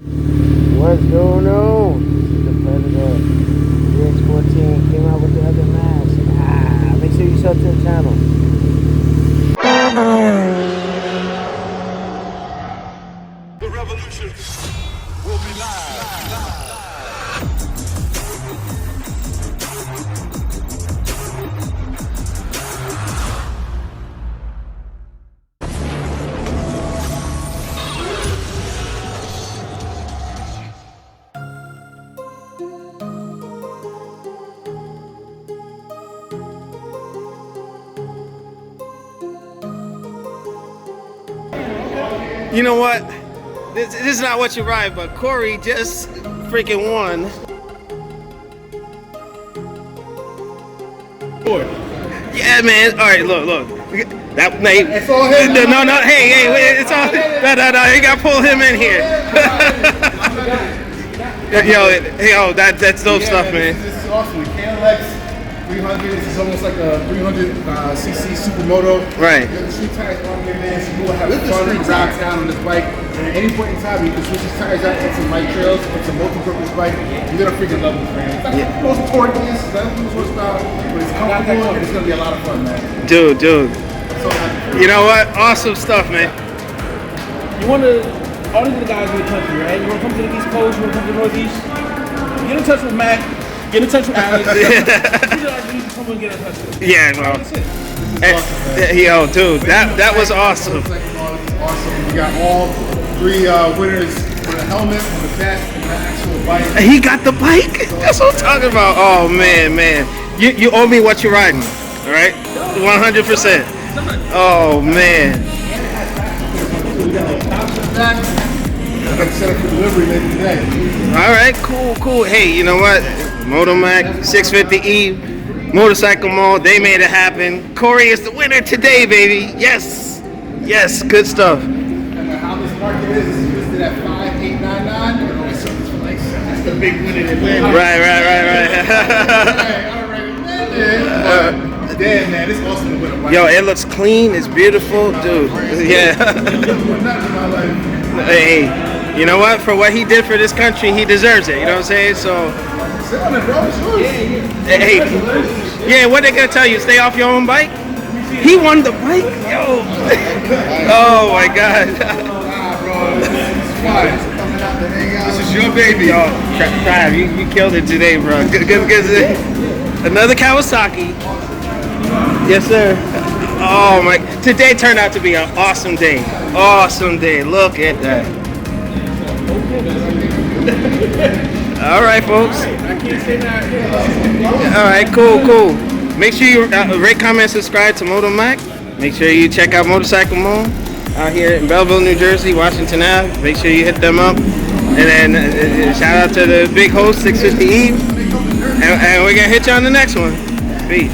What's going on? This is the Predator. UX14 came out with the other mask. Make sure you sub to the channel. The revolution will be live. You know what? This is not what you ride, but Corey just freaking won. Yeah, man. All right, look. That mate. It's all him. No. Hey, wait, it's all. No. You gotta pull him in here. yo, that's dope stuff, man. This is awesome. The KLX 300. This is almost like a 300 cc supermoto. Right. You have the street tires on here, man. So you will have fun around town on this bike. And at any point in time, you can switch these tires out on some light trails. It's a multi-purpose bike. You're gonna freaking love this, man. It's not the most torquey, it's not the most horsepower, but it's comfortable and it's gonna be a lot of fun, man. Dude. So happy. You know what? Awesome stuff, man. You want to, all these are the guys in the country, right? You want to come to the East Coast, you want to come to the Northeast? Get in touch with Mac, get in touch with Alex. These are our dudes to come and get in touch with. Yeah, well. This is awesome, man. Yo, dude, that was awesome. This is awesome. We got all three winners for the helmet, for the vest, and the actual bike. He got the bike? That's what I'm talking about. Oh, man. You owe me what you're riding, all right? 100%. Oh, man. I'm set up for delivery later today. All right, cool. Hey, you know what? Motomac 650E, Motorcycle Mall, they made it happen. Corey is the winner today, baby. Yes, good stuff. And how this market is listed at 5899. It always sells for like that's the big win in Atlanta. Right. Damn, man, it's awesome to win a bike. Yo, it looks clean, it's beautiful, dude. Yeah. Hey, you know what? For what he did for this country, he deserves it. You know what I'm saying? So, Sit on it, bro. It's yours. hey, yeah, what they gonna tell you? Stay off your own bike? He won the bike? Yo. Oh my God. Nah, bro. It's fine. This is your baby. Yo, Trav, you killed it today, bro. Good. Another Kawasaki. Yes, sir. Oh my! Today turned out to be an awesome day. Awesome day. Look at that. All right, folks. All right, cool. Make sure you rate, comment, subscribe to Motomac. Make sure you check out Motorcycle Mall out here in Belleville, New Jersey, Washington Ave. Make sure you hit them up. And then shout out to the big host 650E. And we're gonna hit you on the next one. Peace.